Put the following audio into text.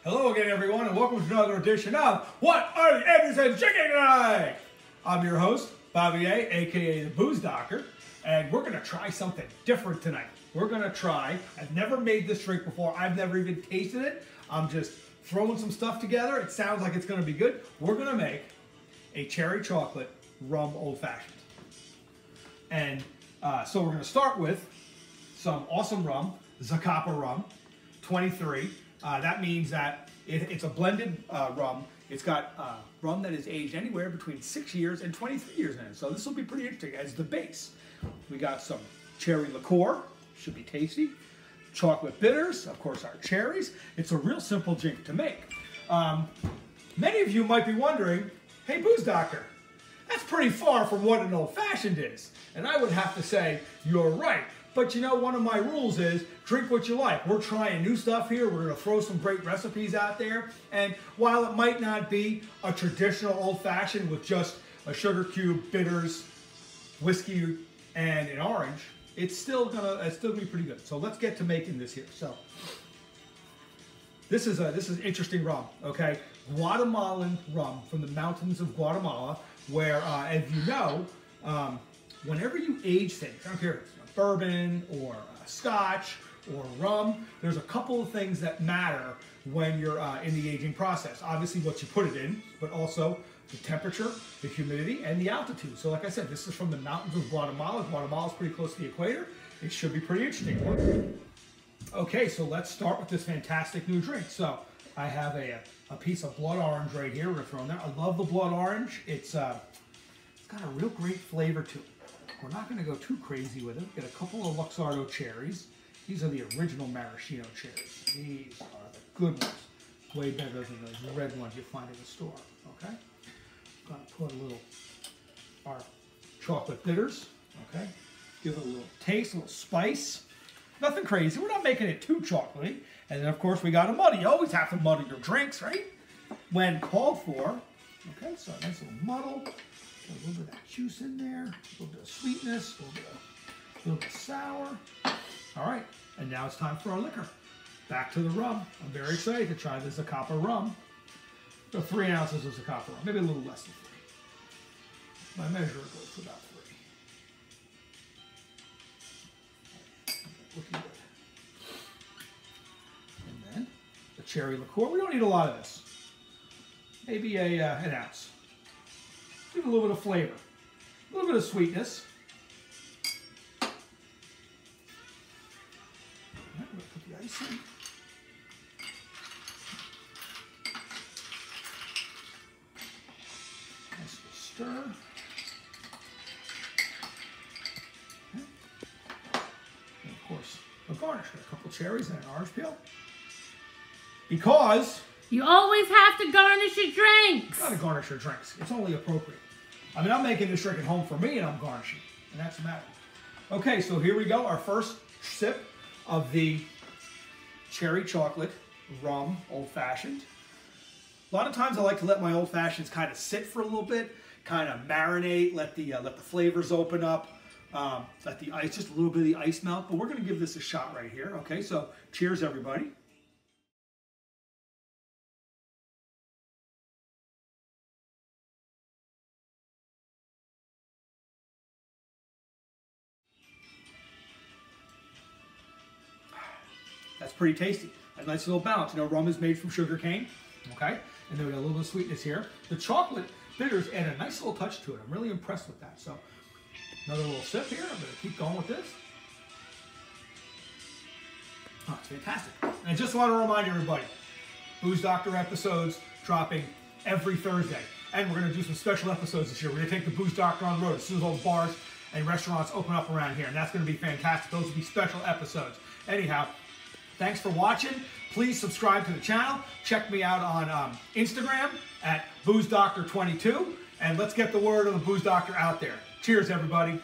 Hello again, everyone, and welcome to another edition of What Are the Eggs and Chicken Tonight? I'm your host, Bobby A, aka the Booze Doctor, and we're going to try something different tonight. We're going to try, I've never made this drink before, I've never even tasted it. I'm just throwing some stuff together. It sounds like it's going to be good. We're going to make a cherry chocolate rum old fashioned. And so we're going to start with some awesome rum, Zacapa rum, 23. That means that it's a blended rum. It's got rum that is aged anywhere between 6 years and 23 years in it. So this will be pretty interesting as the base. We got some cherry liqueur, should be tasty. Chocolate bitters, of course, our cherries. It's a real simple drink to make. Many of you might be wondering, hey, Booze Doctor, that's pretty far from what an old-fashioned is. And I would have to say, you're right. But you know, one of my rules is drink what you like. We're trying new stuff here. We're going to throw some great recipes out there. And while it might not be a traditional old-fashioned with just a sugar cube, bitters, whiskey, and an orange, it's still gonna be pretty good. So let's get to making this here. So this is interesting rum. Okay, Guatemalan rum from the mountains of Guatemala, where as you know, whenever you age things, I don't care if it's bourbon or scotch or rum, there's a couple of things that matter when you're in the aging process. Obviously what you put it in, but also the temperature, the humidity, and the altitude. So like I said, this is from the mountains of Guatemala. Guatemala is pretty close to the equator. It should be pretty interesting. Okay, so let's start with this fantastic new drink. So I have a piece of blood orange right here. We're gonna throw in there. I love the blood orange. It's got a real great flavor to it. We're not going to go too crazy with it. Get a couple of Luxardo cherries. These are the original maraschino cherries. These are the good ones. Way better than those red ones you find in the store. Okay? I'm going to put a little our chocolate bitters. Okay? Give it a little taste, a little spice. Nothing crazy. We're not making it too chocolatey. And then, of course, we got to muddy. You always have to muddy your drinks, right? When called for. Okay? So a nice little muddle. A little bit of that juice in there, a little bit of sweetness, a little bit of sour. All right, and now it's time for our liquor. Back to the rum. I'm very excited to try the Zacapa rum. So 3 ounces of Zacapa rum, maybe a little less than 3. My measure goes to about 3. Looking good. And then the cherry liqueur. We don't need a lot of this. Maybe an ounce. Give it a little bit of flavor, a little bit of sweetness. All right, we're going to put the ice in. Nice little stir. Okay. And of course, a garnish. Got a couple cherries and an orange peel. Because you always have to garnish your drinks. You gotta garnish your drinks. It's only appropriate. I mean, I'm making this drink at home for me and I'm garnishing. And that's the matter. Okay, so here we go. Our first sip of the cherry chocolate rum old fashioned. A lot of times I like to let my old fashions kind of sit for a little bit, kind of marinate, let the flavors open up, let the ice, just a little bit of the ice melt. But we're gonna give this a shot right here. Okay, so cheers everybody. That's pretty tasty. A nice little balance. You know, rum is made from sugar cane, okay? And then we got a little bit of sweetness here. The chocolate bitters add a nice little touch to it. I'm really impressed with that. So, another little sip here. I'm going to keep going with this. Oh, it's fantastic. And I just want to remind everybody, Booze Doctor episodes dropping every Thursday. And we're going to do some special episodes this year. We're going to take the Booze Doctor on the road as soon as all the bars and restaurants open up around here. And that's going to be fantastic. Those will be special episodes. Anyhow, thanks for watching. Please subscribe to the channel. Check me out on Instagram at BoozeDoctor22. And let's get the word of the Booze Doctor out there. Cheers, everybody.